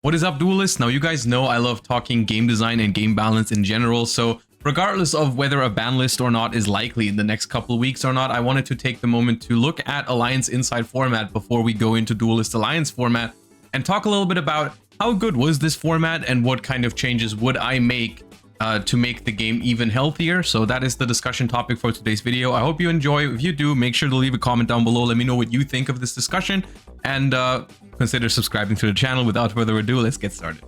What is up, duelists? Now, you guys know I love talking game design and game balance in general, so regardless of whether a ban list or not is likely in the next couple of weeks or not, I wanted to take the moment to look at Alliance Inside format before we go into Duelist Alliance format and talk a little bit about how good was this format and what kind of changes would I make to make the game even healthier. So that is the discussion topic for today's video. I hope you enjoy. If you do, make sure to leave a comment down below. Let me know what you think of this discussion, and consider subscribing to the channel. Without further ado, let's get started.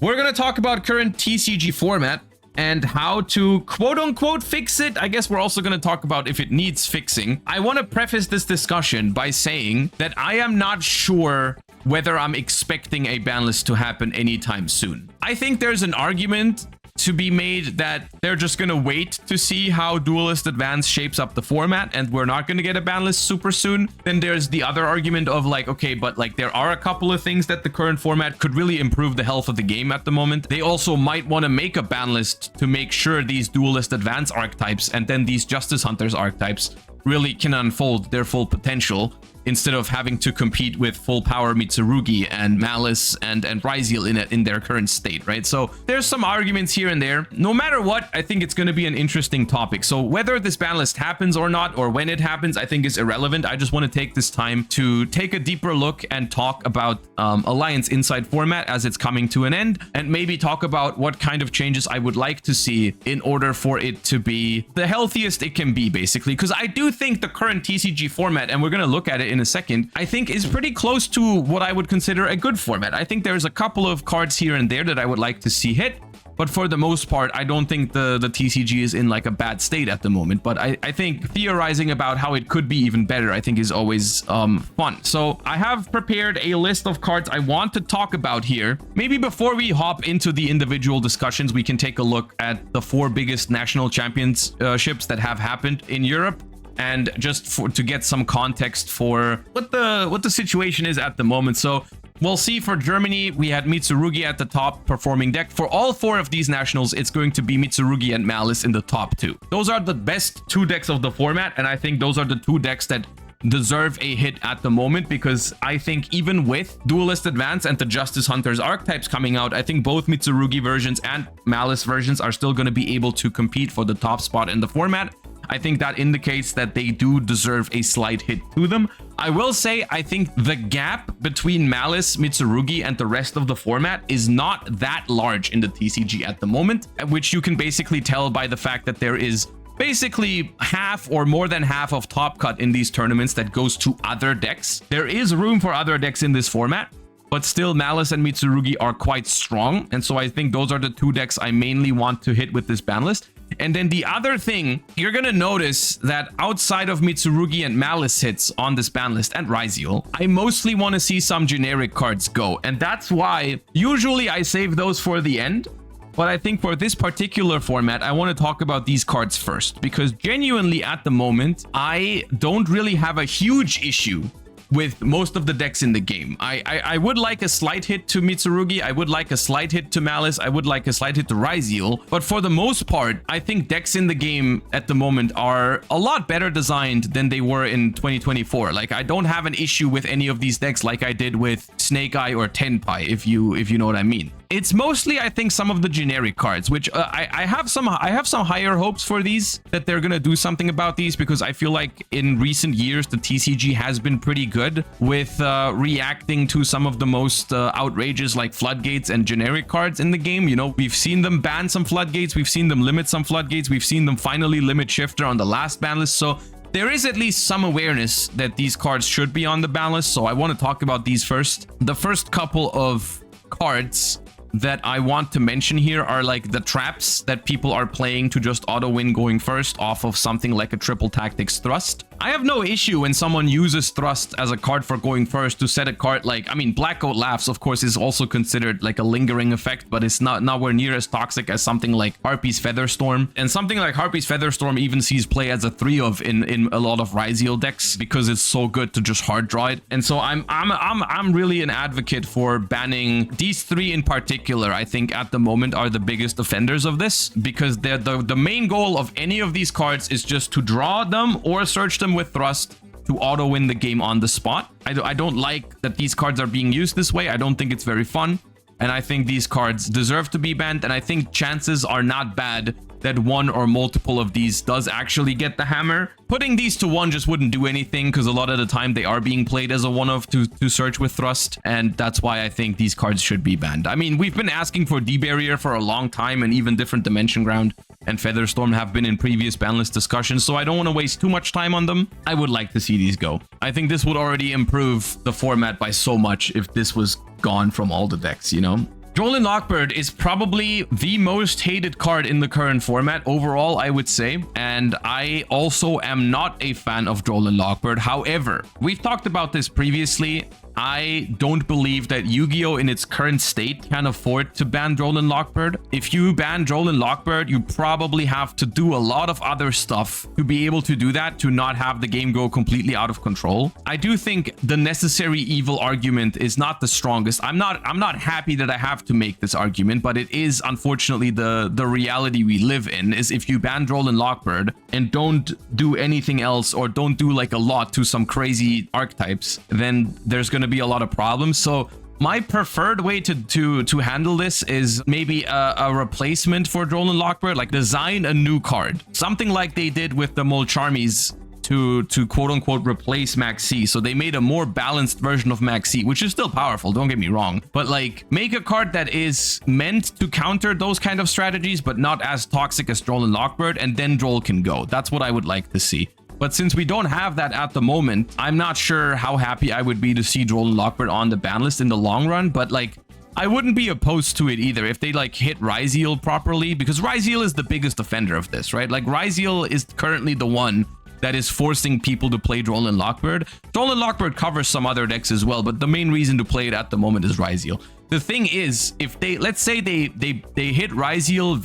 We're going to talk about current TCG format and how to quote-unquote fix it. I guess we're also going to talk about if it needs fixing. I want to preface this discussion by saying that I am not sure whether I'm expecting a ban list to happen anytime soon. I think there's an argument to be made that they're just going to wait to see how Duelist Advance shapes up the format and we're not going to get a ban list super soon. Then there's the other argument of like, okay, but like there are a couple of things that the current format could really improve the health of the game at the moment. They also might want to make a ban list to make sure these Duelist Advance archetypes and then these Justice Hunters archetypes really can unfold their full potential, instead of having to compete with full power Mitsurugi and Malice and Ryziel in their current state, right? So there's some arguments here and there. No matter what, I think it's going to be an interesting topic. So whether this ban list happens or not, or when it happens, I think is irrelevant. I just want to take this time to take a deeper look and talk about Alliance Inside format as it's coming to an end, and maybe talk about what kind of changes I would like to see in order for it to be the healthiest it can be, basically. Because I do think the current TCG format, and we're going to look at it in a second, I think is pretty close to what I would consider a good format. I think there's a couple of cards here and there that I would like to see hit, but for the most part, I don't think the TCG is in like a bad state at the moment. But I think theorizing about how it could be even better, I think is always fun. So I have prepared a list of cards I want to talk about here. Maybe before we hop into the individual discussions, we can take a look at the 4 biggest national championships that have happened in Europe, and just to get some context for what the situation is at the moment. So we'll see for Germany, we had Mitsurugi at the top performing deck. For all 4 of these nationals, it's going to be Mitsurugi and Malice in the top 2. Those are the best 2 decks of the format, and I think those are the 2 decks that deserve a hit at the moment, because I think even with Duelist Advance and the Justice Hunters archetypes coming out, I think both Mitsurugi versions and Malice versions are still going to be able to compete for the top spot in the format. I think that indicates that they do deserve a slight hit to them. I will say, I think the gap between Malice, Mitsurugi, and the rest of the format is not that large in the TCG at the moment, which you can basically tell by the fact that there is basically half or more than half of top cut in these tournaments that goes to other decks. There is room for other decks in this format, but still Malice and Mitsurugi are quite strong. And so I think those are the 2 decks I mainly want to hit with this ban list. And then the other thing, you're going to notice that outside of Mitsurugi and Malice hits on this ban list and Ryziel, I mostly want to see some generic cards go. And that's why usually I save those for the end. But I think for this particular format, I want to talk about these cards first, because genuinely at the moment, I don't really have a huge issue with most of the decks in the game. I would like a slight hit to Mitsurugi, I would like a slight hit to Malice, I would like a slight hit to Ryziel, but for the most part, I think decks in the game at the moment are a lot better designed than they were in 2024. Like, I don't have an issue with any of these decks like I did with Snake Eye or Tenpai, if you know what I mean. It's mostly, I think, some of the generic cards, which I have some higher hopes for these, that they're gonna do something about these, because I feel like in recent years the TCG has been pretty good with reacting to some of the most outrageous like floodgates and generic cards in the game. You know, we've seen them ban some floodgates, we've seen them limit some floodgates, we've seen them finally limit Shifter on the last ban list. So there is at least some awareness that these cards should be on the ban list. So I want to talk about these first. The first couple of cards that I want to mention here are like the traps that people are playing to just auto win going first off of something like a Triple Tactics Thrust. I have no issue when someone uses Thrust as a card for going first to set a card like, I mean, Black Coat Laughs, of course, is also considered like a lingering effect, but it's nowhere near as toxic as something like Harpy's Featherstorm. And something like Harpy's Featherstorm even sees play as a 3 of in a lot of Ryziel decks, because it's so good to just hard draw it. And so I'm really an advocate for banning these 3 in particular. I think at the moment are the biggest offenders of this, because the main goal of any of these cards is just to draw them or search them with Thrust to auto win the game on the spot. I don't like that these cards are being used this way. I don't think it's very fun. And I think these cards deserve to be banned. And I think chances are not bad that one or multiple of these does actually get the hammer. Putting these to one just wouldn't do anything because a lot of the time they are being played as a one-of to search with thrust. And that's why I think these cards should be banned. I mean, we've been asking for D-Barrier for a long time, and even different Dimension Ground and Featherstorm have been in previous ban list discussions, so I don't want to waste too much time on them. I would like to see these go. I think this would already improve the format by so much if this was gone from all the decks, you know? Drolan Lockbird is probably the most hated card in the current format overall, I would say. And I also am not a fan of Drolan Lockbird. However, we've talked about this previously. I don't believe that Yu-Gi-Oh! In its current state can afford to ban Drolan Lockbird. If you ban Drolan Lockbird, you probably have to do a lot of other stuff to be able to do that, to not have the game go completely out of control. I do think the necessary evil argument is not the strongest. I'm not happy that I have to make this argument, but it is unfortunately the reality we live in, is if you ban Drolan Lockbird and don't do anything else, or don't do like a lot to some crazy archetypes, then there's going to be a lot of problems. So my preferred way to handle this is maybe a replacement for Drolan Lockbird, like design a new card, something like they did with the Molcharmies to quote unquote replace Max C. So they made a more balanced version of Max C, which is still powerful, don't get me wrong, but like make a card that is meant to counter those kind of strategies but not as toxic as Drolan Lockbird, and then Droll can go. That's what I would like to see. But since we don't have that at the moment, I'm not sure how happy I would be to see Drolan Lockbird on the ban list in the long run. But like, I wouldn't be opposed to it either if they like hit Ryzeal properly, because Ryzeal is the biggest offender of this, right? Like Ryzeal is currently the one that is forcing people to play Drolan Lockbird. Drolan Lockbird covers some other decks as well, but the main reason to play it at the moment is Ryzeal. The thing is, if they, let's say they hit Ryzeal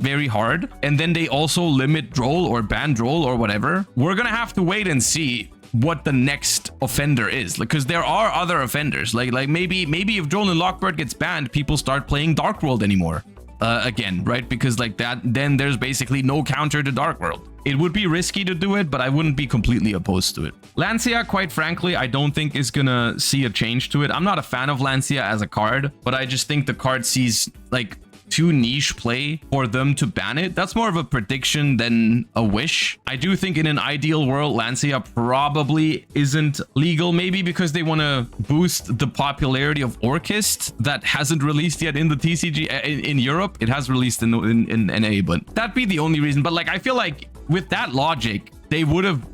very hard, and then they also limit Droll or ban Droll or whatever, we're gonna have to wait and see what the next offender is, because there are other offenders. Like maybe if Drolan Lockbird gets banned, people start playing Dark World anymore. Again, right? Because like that, then there's basically no counter to Dark World. It would be risky to do it, but I wouldn't be completely opposed to it. Lancia, quite frankly, I don't think is gonna see a change to it. I'm not a fan of Lancia as a card, but I just think the card sees like too niche play for them to ban it. That's more of a prediction than a wish. I do think in an ideal world, Lancia probably isn't legal, maybe because they want to boost the popularity of Orchist that hasn't released yet in the TCG in Europe. It has released in NA, but that'd be the only reason. But like, I feel like with that logic, they would have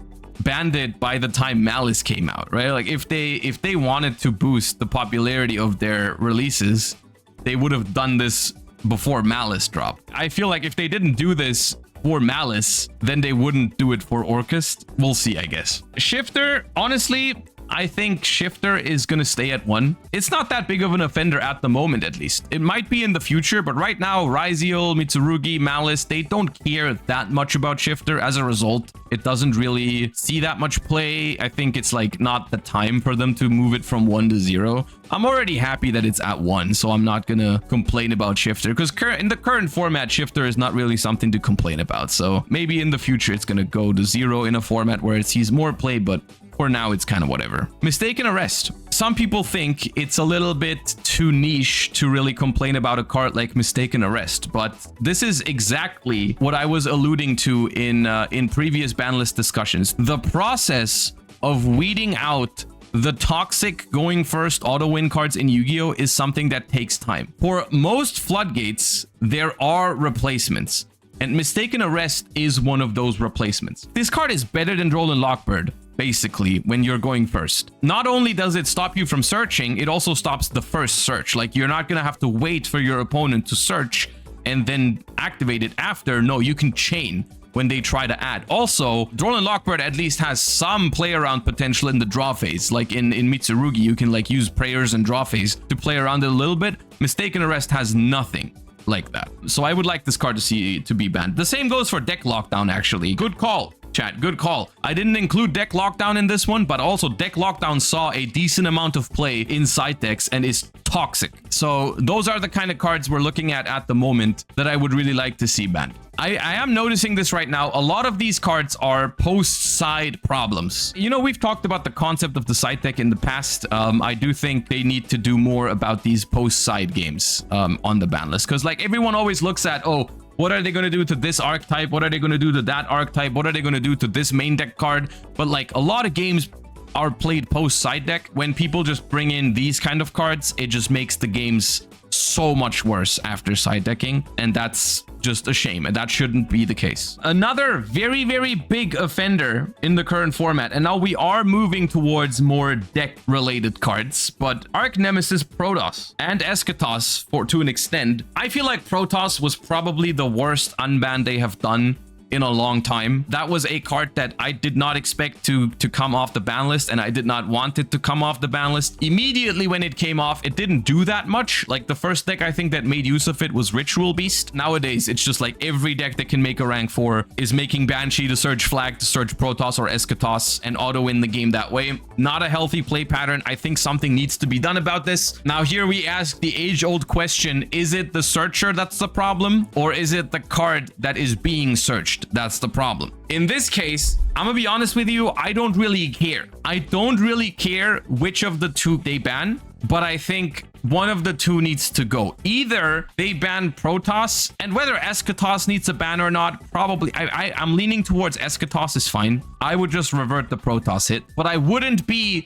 banned it by the time Malice came out, right? Like if they wanted to boost the popularity of their releases, they would have done this before Malice dropped. I feel like if they didn't do this for Malice, then they wouldn't do it for Orchist. We'll see, I guess. Shifter, honestly, I think Shifter is going to stay at 1. It's not that big of an offender at the moment, at least. It might be in the future, but right now, Ryzeal, Mitsurugi, Malice, they don't care that much about Shifter. As a result, it doesn't really see that much play. I think it's like not the time for them to move it from 1 to 0. I'm already happy that it's at 1, so I'm not gonna complain about Shifter, because in the current format, Shifter is not really something to complain about. So maybe in the future, it's gonna go to 0 in a format where it sees more play, but for now, it's kind of whatever. Mistaken Arrest. Some people think it's a little bit too niche to really complain about a card like Mistaken Arrest, but this is exactly what I was alluding to in previous ban list discussions. The process of weeding out the toxic going first auto win cards in Yu-Gi-Oh! Is something that takes time. For most floodgates, there are replacements, and Mistaken Arrest is one of those replacements. This card is better than Drolan Lockbird, basically, when you're going first. Not only does it stop you from searching, it also stops the first search. Like, you're not gonna have to wait for your opponent to search and then activate it after. No, you can chain when they try to add. Also, Drolan Lockbird at least has some play around potential in the draw phase. Like in Mitsurugi, you can like use prayers and draw phase to play around it a little bit. Mistaken Arrest has nothing like that. So I would like this card to be banned. The same goes for Deck Lockdown, actually. Good call. chat. Good call. I didn't include Deck Lockdown in this one, but also Deck Lockdown saw a decent amount of play in side decks and is toxic. So those are the kind of cards we're looking at the moment that I would really like to see banned. I am noticing this right now. A lot of these cards are post-side problems. You know, we've talked about the concept of the side deck in the past. I do think they need to do more about these post-side games on the ban list. Because like everyone always looks at, oh, what are they going to do to this archetype? What are they going to do to that archetype? What are they going to do to this main deck card? But like a lot of games are played post side deck. When people just bring in these kind of cards, it just makes the games so much worse after side decking, and that's just a shame, and that shouldn't be the case. Another very, very big offender in the current format, and now we are moving towards more deck related cards, but Arch Nemesis Protoss and Eschatos to an extent. I feel like Protoss was probably the worst unban they have done in a long time. That was a card that I did not expect to come off the ban list, and I did not want it to come off the ban list. Immediately when it came off, it didn't do that much. Like the first deck I think that made use of it was Ritual Beast. Nowadays, it's just like every deck that can make a rank 4 is making Banshee to search Flag, to search Protoss or Eschatos, and auto win the game that way. Not a healthy play pattern. I think something needs to be done about this. Now here we ask the age-old question, is it the searcher that's the problem, or is it the card that is being searched that's the problem? In this case, I'm gonna be honest with you, I don't really care. I don't really care which of the two they ban, but I think one of the two needs to go. Either they ban Protoss, and whether Eschatos needs a ban or not, probably I'm leaning towards Eschatos is fine. I would just revert the Protoss hit, but I wouldn't be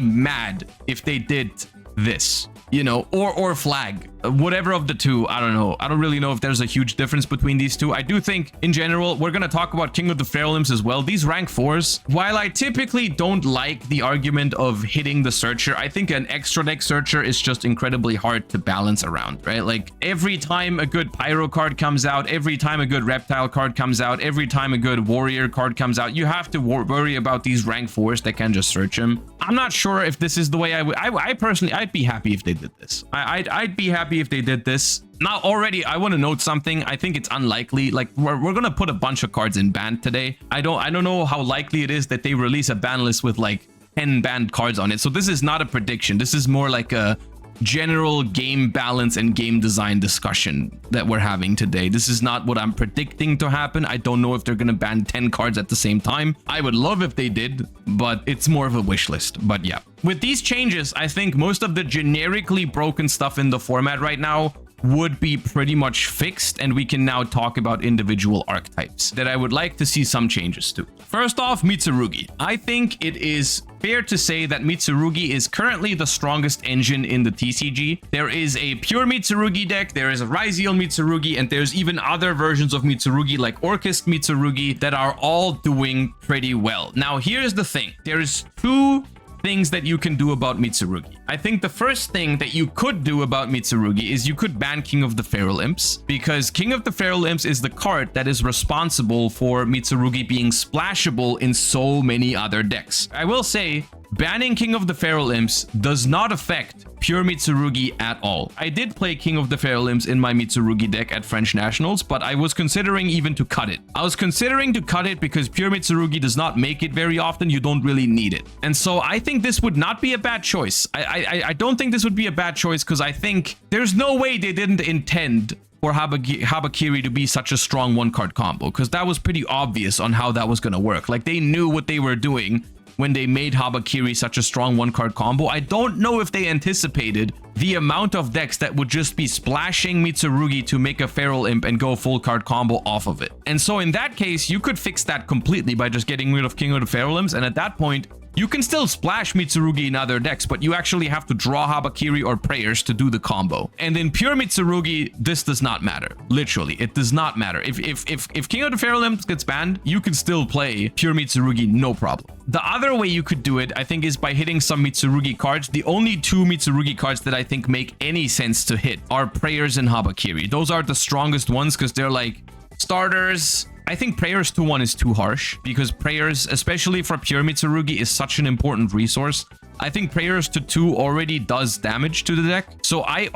mad if they did this, you know, or Flag, whatever of the two. I don't know. I don't really know if there's a huge difference between these two. I do think in general, we're going to talk about King of the Feral Imps as well. These rank 4s, while I typically don't like the argument of hitting the searcher, I think an extra deck searcher is just incredibly hard to balance around, right? Like every time a good Pyro card comes out, every time a good Reptile card comes out, every time a good Warrior card comes out, you have to worry about these rank 4s that can just search him. I'm not sure if this is the way I personally, I'd be happy if they did this. I'd be happy if they did this. Now, already, I want to note something. I think it's unlikely. Like, we're gonna put a bunch of cards in banned today. I don't know how likely it is that they release a ban list with like 10 banned cards on it. So this is not a prediction. This is more like a general game balance and game design discussion that we're having today. This is not what I'm predicting to happen. I don't know if they're gonna ban 10 cards at the same time. I would love if they did, but it's more of a wish list. But yeah, with these changes, I think most of the generically broken stuff in the format right now would be pretty much fixed, and we can now talk about individual archetypes that I would like to see some changes to. First off, Mitsurugi. I think it is fair to say that Mitsurugi is currently the strongest engine in the TCG. There is a pure Mitsurugi deck, there is a Ryziel Mitsurugi, and there's even other versions of Mitsurugi like Orchist Mitsurugi that are all doing pretty well. Now, here's the thing. There's two things that you can do about Mitsurugi. I think the first thing that you could do about Mitsurugi is you could ban King of the Feral Imps, because King of the Feral Imps is the card that is responsible for Mitsurugi being splashable in so many other decks. I will say, banning King of the Feral Imps does not affect pure Mitsurugi at all. I did play King of the Feral Imps in my Mitsurugi deck at French Nationals, but I was considering even to cut it. I was considering to cut it because pure Mitsurugi does not make it very often. You don't really need it. And so I think this would not be a bad choice. I don't think this would be a bad choice, because I think there's no way they didn't intend for Habakiri to be such a strong one-card combo, because that was pretty obvious on how that was going to work. Like, they knew what they were doing when they made Habakiri such a strong one-card combo. I don't know if they anticipated the amount of decks that would just be splashing Mitsurugi to make a Feral Imp and go full card combo off of it. And so in that case, you could fix that completely by just getting rid of King of the Feral Imps, and at that point, you can still splash Mitsurugi in other decks, but you actually have to draw Habakiri or Prayers to do the combo. And in pure Mitsurugi, this does not matter. Literally, it does not matter. If King of the Feral Imps gets banned, you can still play pure Mitsurugi, no problem. The other way you could do it, I think, is by hitting some Mitsurugi cards. The only two Mitsurugi cards that I think make any sense to hit are Prayers and Habakiri. Those are the strongest ones because they're like starters. I think Prayers 2-1 is too harsh, because Prayers, especially for pure Mitsurugi, is such an important resource. I think Prayers to 2 already does damage to the deck. So I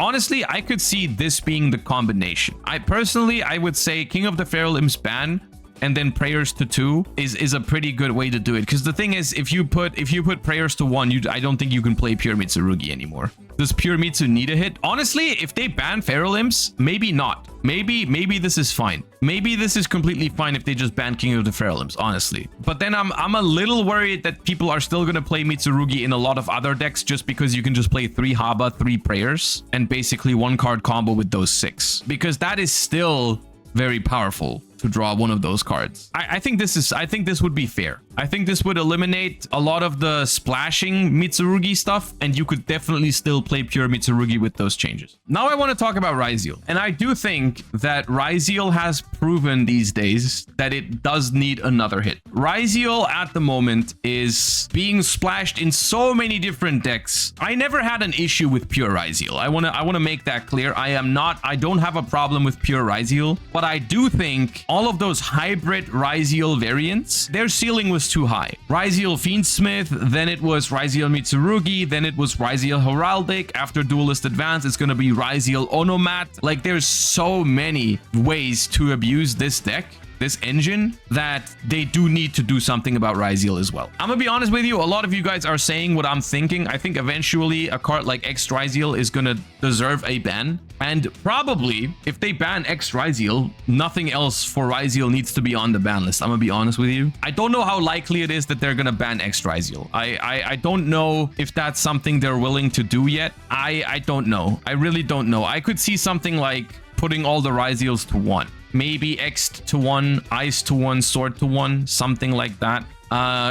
could see this being the combination. I would say King of the Feral Imps ban, and then prayers to 2 is a pretty good way to do it. Because the thing is, if you put prayers to 1, I don't think you can play pure Mitsurugi anymore. Does pure Mitsu need a hit? Honestly, if they ban Feral Imps, maybe not. Maybe this is fine. Maybe this is completely fine if they just ban King of the Feral Imps, honestly. But then I'm a little worried that people are still going to play Mitsurugi in a lot of other decks just because you can just play 3 Haba, 3 prayers, and basically 1 card combo with those 6. Because that is still very powerful to draw one of those cards. I think this would be fair. I think this would eliminate a lot of the splashing Mitsurugi stuff, and you could definitely still play pure Mitsurugi with those changes. Now I want to talk about Ryzeal, and I do think that Ryzeal has proven these days that it does need another hit. Ryzeal at the moment is being splashed in so many different decks. I never had an issue with pure Ryzeal. I want to make that clear. I don't have a problem with pure Ryzeal, but I do think all of those hybrid Ryzeal variants, their ceiling was too high. Ryzeal Fiendsmith, then it was Ryzeal Mitsurugi, then it was Ryzeal Heraldic. After Duelist Advance, it's going to be Ryzeal Onomat. Like, there's so many ways to abuse this deck, this engine, that they do need to do something about Ryzeal as well. I'm gonna be honest with you, a lot of you guys are saying what I'm thinking. I think eventually a card like X Ryzeal is gonna deserve a ban. And probably, if they ban X Ryzeal, nothing else for Ryzeal needs to be on the ban list. I'm gonna be honest with you. I don't know how likely it is that they're gonna ban X Ryzeal. I don't know if that's something they're willing to do yet. I don't know. I really don't know. I could see something like putting all the Ryzeals to 1. Maybe X to 1, Ice to 1, Sword to 1, something like that.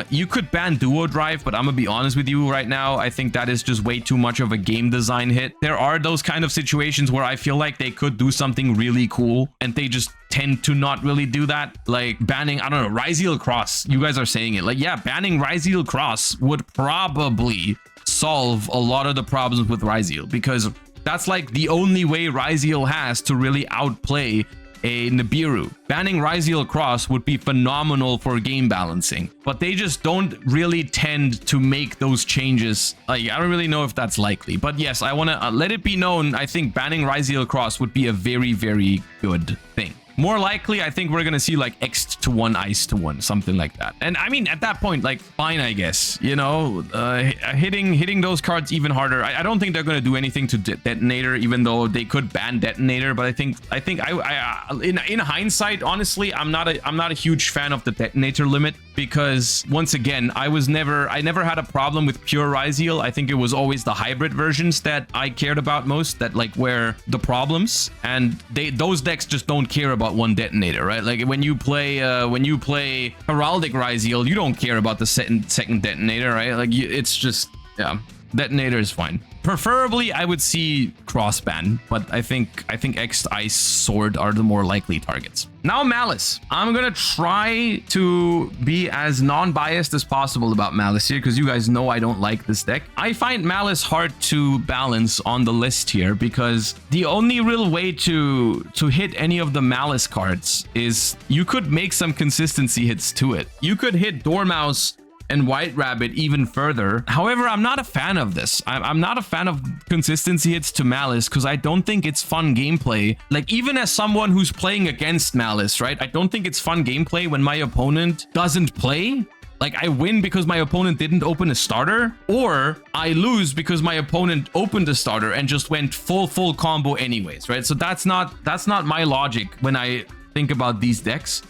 You could ban Duo Drive, but I'm gonna be honest with you right now. I think that is just way too much of a game design hit. There are those kind of situations where I feel like they could do something really cool, and they just tend to not really do that. Like banning, I don't know, Ryzeal Cross. You guys are saying it. Like, yeah, banning Ryzeal Cross would probably solve a lot of the problems with Ryzeal, because that's like the only way Ryzeal has to really outplay a Nibiru. Banning Ryzeal Cross would be phenomenal for game balancing, but they just don't really tend to make those changes. Like, I don't really know if that's likely, but yes, I want to let it be known. I think banning Ryzeal Cross would be a very, very good thing. More likely, I think we're gonna see like X to 1, Ice to 1, something like that. And I mean, at that point, like, fine, I guess. You know, hitting those cards even harder. I don't think they're gonna do anything to Detonator, even though they could ban Detonator. But I think in hindsight, honestly, I'm not a huge fan of the Detonator limit, because once again, I never had a problem with pure Ryzeal. I think it was always the hybrid versions that I cared about most, that like were the problems, and those decks just don't care about one Detonator, right? Like when you play Heraldic Ryzeal, you don't care about the second Detonator, right? Like it's just, yeah, Detonator is fine. Preferably, I would see Crossban, but I think X, Ice, Sword are the more likely targets. Now, Malice. I'm gonna try to be as non-biased as possible about Malice here, because you guys know I don't like this deck. I find Malice hard to balance on the list here, because the only real way to hit any of the Malice cards is you could make some consistency hits to it. You could hit Dormouse and White Rabbit even further. However, I'm not a fan of this. I'm not a fan of consistency hits to Malice, because I don't think it's fun gameplay. Like, even as someone who's playing against Malice, right? I don't think it's fun gameplay when my opponent doesn't play. Like, I win because my opponent didn't open a starter, or I lose because my opponent opened a starter and just went full combo anyways, right? So that's not my logic when I think about these decks.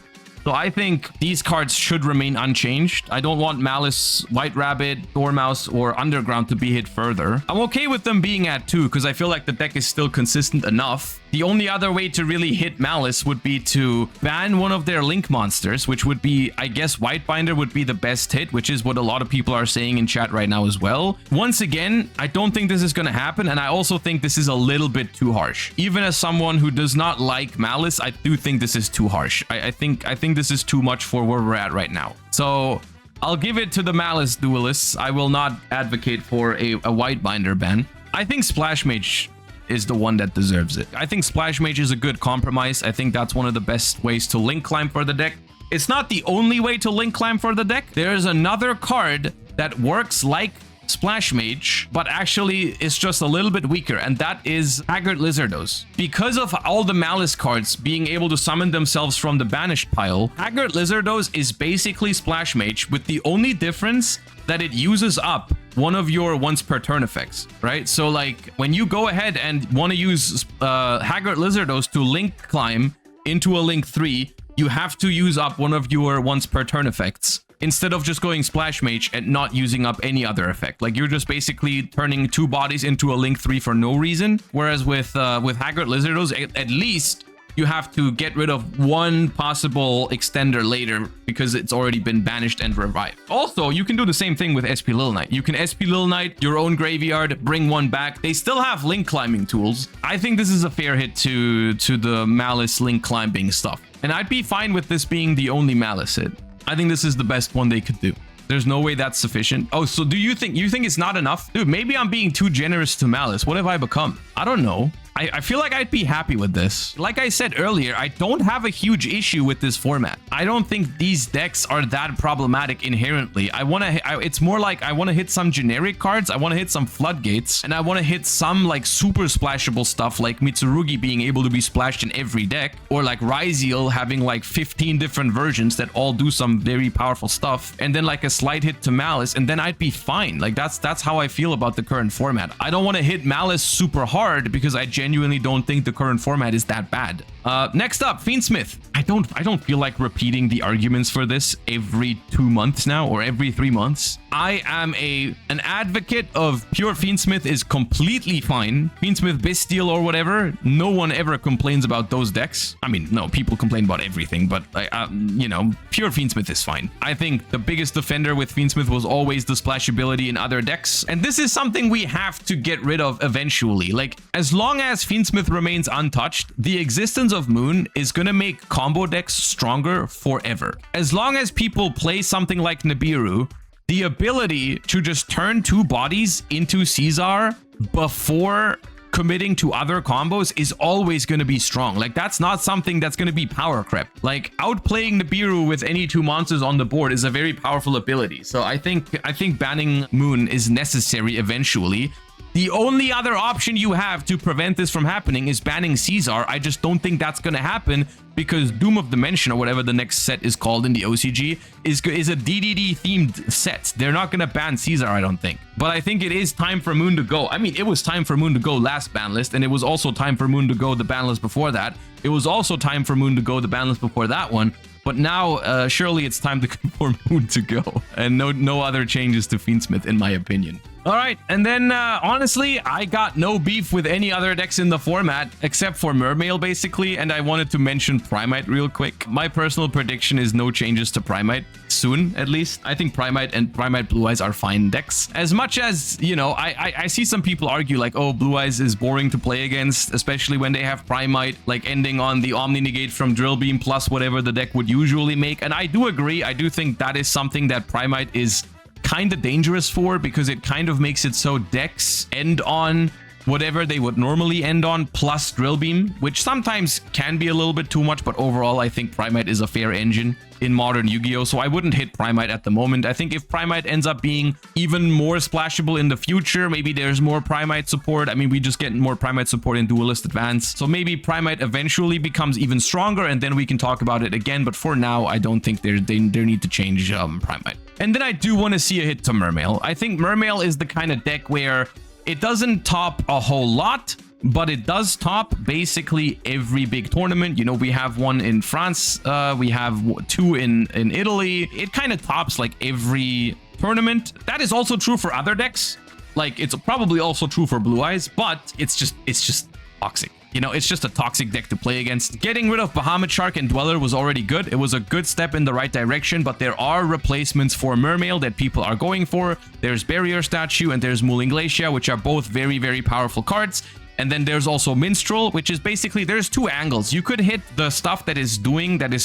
So I think these cards should remain unchanged. I don't want Malice, White Rabbit, Dormouse, or Underground to be hit further. I'm okay with them being at 2, because I feel like the deck is still consistent enough. The only other way to really hit Malice would be to ban one of their Link monsters, which would be, I guess, Whitebinder would be the best hit, which is what a lot of people are saying in chat right now as well. Once again, I don't think this is going to happen, and I also think this is a little bit too harsh. Even as someone who does not like Malice, I do think this is too harsh. I think this is too much for where we're at right now. So I'll give it to the Malice duelists. I will not advocate for a Whitebinder ban. I think Splash Mage is the one that deserves it. I think Splash Mage is a good compromise. I think that's one of the best ways to link climb for the deck. It's not the only way to link climb for the deck. There's another card that works like Splash Mage, but actually is just a little bit weaker, and that is Haggard Lizardos. Because of all the Malice cards being able to summon themselves from the banished pile, Haggard Lizardos is basically Splash Mage, with the only difference that it uses up one of your once per turn effects, right? So like when you go ahead and want to use Haggard Lizardos to link climb into a link 3, you have to use up one of your once per turn effects instead of just going Splash Mage and not using up any other effect. Like you're just basically turning 2 bodies into a link 3 for no reason. Whereas with Haggard Lizardos, at least you have to get rid of one possible extender later because it's already been banished and revived. Also, you can do the same thing with SP Lil Knight. You can SP Lil Knight your own graveyard, bring one back. They still have link climbing tools. I think this is a fair hit to the Malice link climbing stuff. And I'd be fine with this being the only Malice hit. I think this is the best one they could do. There's no way that's sufficient. Oh, so do you think it's not enough? Dude, maybe I'm being too generous to Malice. What have I become? I don't know. I feel like I'd be happy with this. Like I said earlier, I don't have a huge issue with this format. I don't think these decks are that problematic inherently. It's more like I want to hit some generic cards. I want to hit some floodgates, and I want to hit some like super splashable stuff like Mitsurugi being able to be splashed in every deck, or like Ryziel having like 15 different versions that all do some very powerful stuff, and then like a slight hit to Malice, and then I'd be fine. Like that's how I feel about the current format. I don't want to hit Malice super hard because I genuinely don't think the current format is that bad. Next up, Fiendsmith. I don't feel like repeating the arguments for this every 2 months now, or every 3 months. I am an advocate of pure Fiendsmith is completely fine. Fiendsmith Bestial or whatever, no one ever complains about those decks. I mean, no, people complain about everything, but you know, pure Fiendsmith is fine. I think the biggest defender with Fiendsmith was always the splashability in other decks, and this is something we have to get rid of eventually. Like, as long as Fiendsmith remains untouched, the existence of Moon is gonna make combo decks stronger forever. As long as people play something like Nibiru, the ability to just turn 2 bodies into Caesar before committing to other combos is always going to be strong. Like, that's not something that's going to be power creep. Like, outplaying Nibiru with any 2 monsters on the board is a very powerful ability. So I think banning Moon is necessary eventually. The only other option you have to prevent this from happening is banning Caesar. I just don't think that's going to happen because Doom of Dimension, or whatever the next set is called in the OCG, is a DDD themed set. They're not going to ban Caesar, I don't think. But I think it is time for Moon to go. I mean, it was time for Moon to go last ban list, and it was also time for Moon to go the ban list before that. It was also time for Moon to go the ban list before that one. But now, surely it's time for Moon to go. And no other changes to Fiendsmith, in my opinion. All right, and then honestly, I got no beef with any other decks in the format except for Mermail, basically, and I wanted to mention Primite real quick. My personal prediction is no changes to Primite, soon at least. I think Primite and Primite Blue Eyes are fine decks. As much as, you know, I see some people argue like, oh, Blue Eyes is boring to play against, especially when they have Primite, like ending on the Omni Negate from Drill Beam plus whatever the deck would usually make, and I do agree. I do think that is something that Primite is kind of dangerous for, because it kind of makes it so decks end on whatever they would normally end on plus Drill Beam, which sometimes can be a little bit too much, but overall I think Primite is a fair engine in modern Yu-Gi-Oh! So I wouldn't hit Primite at the moment. I think if Primite ends up being even more splashable in the future, maybe there's more Primite support. I mean, we just get more Primite support in Duelist Advance, so maybe Primite eventually becomes even stronger, and then we can talk about it again. But for now, I don't think they need to change Primite. And then I do want to see a hit to Mermail. I think Mermail is the kind of deck where it doesn't top a whole lot, but it does top basically every big tournament. You know, we have one in France, we have 2 in Italy. It kind of tops like every tournament. That is also true for other decks. Like, it's probably also true for Blue Eyes, but it's just toxic. You know, it's just a toxic deck to play against. Getting rid of Bahamut Shark and Dweller was already good. It was a good step in the right direction, but there are replacements for Mermail that people are going for. There's Barrier Statue and there's Mooling Glacier, which are both very, very powerful cards. And then there's also Minstrel, which is basically, there's 2 angles. You could hit the stuff that is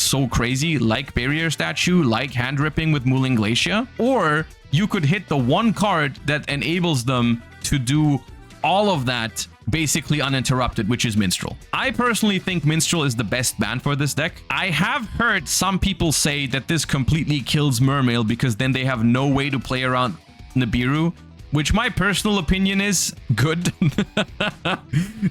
so crazy, like Barrier Statue, like Hand Ripping with Mooling Glacier, or you could hit the one card that enables them to do all of that basically uninterrupted, which is Minstrel. I personally think Minstrel is the best ban for this deck. I have heard some people say that this completely kills Mermail because then they have no way to play around Nibiru, which my personal opinion is good.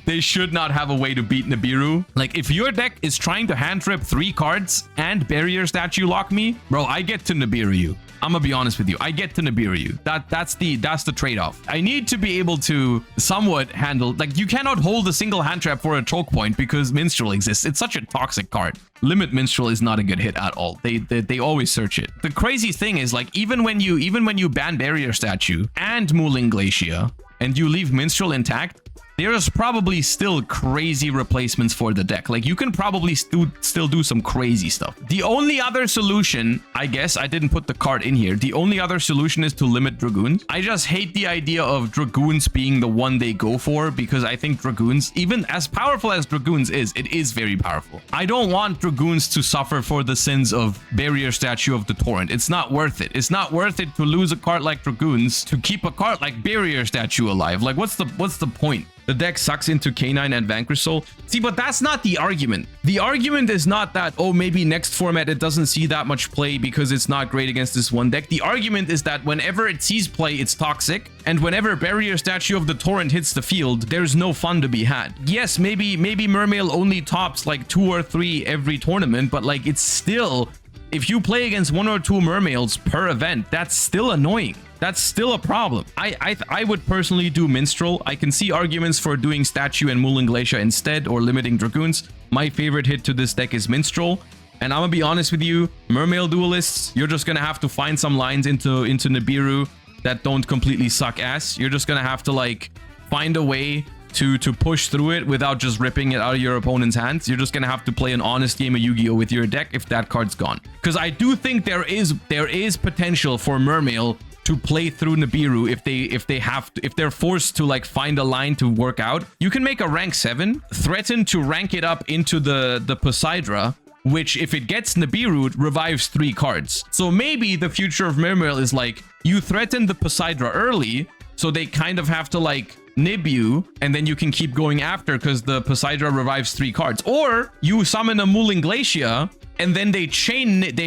They should not have a way to beat Nibiru. Like, if your deck is trying to hand rip 3 cards and barrier statue lock me, bro, I get to Nibiru you. I'm gonna be honest with you. I get to Nibiru you. That's the trade-off. I need to be able to somewhat handle, like, you cannot hold a single hand trap for a choke point because Minstrel exists. It's such a toxic card. Limit Minstrel is not a good hit at all. They always search it. The crazy thing is, like, even when you ban barrier statue and Mooling Glacier and you leave Minstrel intact, there's probably still crazy replacements for the deck. Like, you can probably still do some crazy stuff. The only other solution, I guess, I didn't put the card in here. The only other solution is to limit Dragoons. I just hate the idea of Dragoons being the one they go for, because I think Dragoons, even as powerful as Dragoons is, it is very powerful. I don't want Dragoons to suffer for the sins of Barrier Statue of the Torrent. It's not worth it. It's not worth it to lose a card like Dragoons to keep a card like Barrier Statue alive. Like, what's the point? The deck sucks into K9 and Vanquish Soul. See, but that's not the argument. The argument is not that, oh, maybe next format it doesn't see that much play because it's not great against this one deck. The argument is that whenever it sees play, it's toxic. And whenever Barrier Statue of the Torrent hits the field, there's no fun to be had. Yes, maybe Mermail only tops like 2 or 3 every tournament, but like, it's still, if you play against 1 or 2 Mermails per event, that's still annoying. That's still a problem. I would personally do Minstrel. I can see arguments for doing Statue and Mooling Glacier instead, or limiting Dragoons. My favorite hit to this deck is Minstrel. And I'm gonna be honest with you, Mermail duelists, you're just gonna have to find some lines into Nibiru that don't completely suck ass. You're just gonna have to, like, find a way to push through it without just ripping it out of your opponent's hands. You're just gonna have to play an honest game of Yu-Gi-Oh with your deck if that card's gone. Because I do think there is potential for Mermail to play through Nibiru if they're forced to, like, find a line to work out. You can make a rank 7, threaten to rank it up into the Poseidra, which, if it gets Nibiru, revives 3 cards. So maybe the future of Mermail is, like, you threaten the Poseidra early, so they kind of have to, like, nib you, and then you can keep going after because the Poseidra revives 3 cards. Or you summon a Mooling Glacier, and then they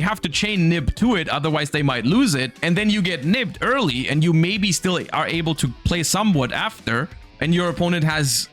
have to chain nib to it, otherwise they might lose it, and then you get nibbed early, and you maybe still are able to play somewhat after, and your opponent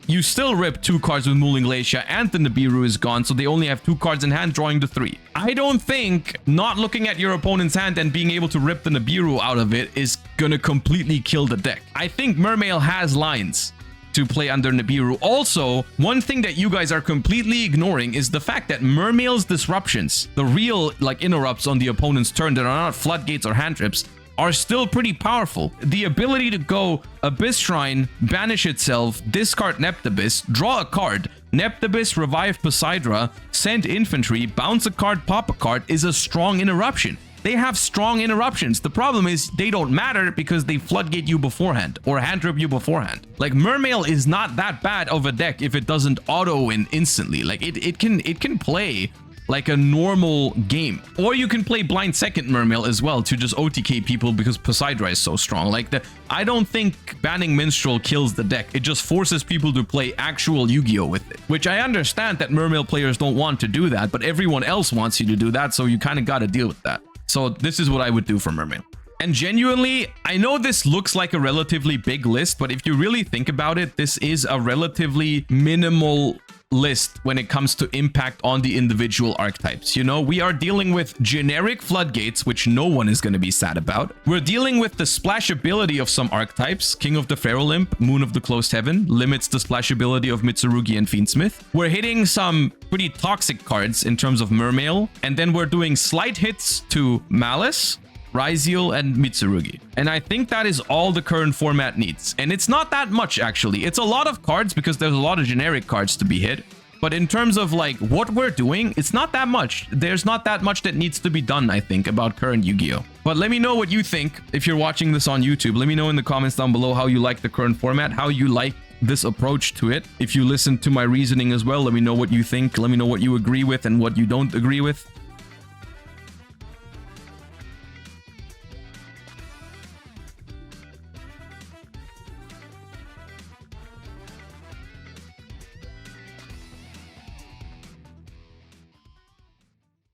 you still rip 2 cards with Mooling Glacier, and the Nibiru is gone, so they only have 2 cards in hand, drawing the 3. I don't think not looking at your opponent's hand and being able to rip the Nibiru out of it is gonna completely kill the deck. I think Mermail has lines to play under Nibiru. Also, one thing that you guys are completely ignoring is the fact that Mermail's disruptions, the real, like, interrupts on the opponent's turn that are not floodgates or hand trips, are still pretty powerful. The ability to go Abyss Shrine, banish itself, discard Neptabyss, draw a card, Neptabyss, revive Poseidra, send infantry, bounce a card, pop a card is a strong interruption. They have strong interruptions. The problem is they don't matter because they floodgate you beforehand or hand trip you beforehand. Like, Mermail is not that bad of a deck if it doesn't auto win instantly. Like, it can play like a normal game. Or you can play Blind Second Mermail as well to just OTK people because Poseidra is so strong. Like, I don't think banning Minstrel kills the deck. It just forces people to play actual Yu-Gi-Oh with it, which I understand that Mermail players don't want to do that, but everyone else wants you to do that, so you kind of got to deal with that. So this is what I would do for Mermail. And genuinely, I know this looks like a relatively big list, but if you really think about it, this is a relatively minimal list when it comes to impact on the individual archetypes. You know, we are dealing with generic floodgates, which no one is going to be sad about. We're dealing with the splashability of some archetypes. King of the Pharaoh Limp, Moon of the Closed Heaven, limits the splashability of Mitsurugi and Fiendsmith. We're hitting some pretty toxic cards in terms of Mermail, and then we're doing slight hits to Malice, Ryziel, and Mitsurugi. And I think that is all the current format needs. And it's not that much, actually. It's a lot of cards because there's a lot of generic cards to be hit. But in terms of, like, what we're doing, it's not that much. There's not that much that needs to be done, I think, about current Yu-Gi-Oh! But let me know what you think if you're watching this on YouTube. Let me know in the comments down below how you like the current format, how you like this approach to it. If you listen to my reasoning as well, let me know what you think. Let me know what you agree with and what you don't agree with.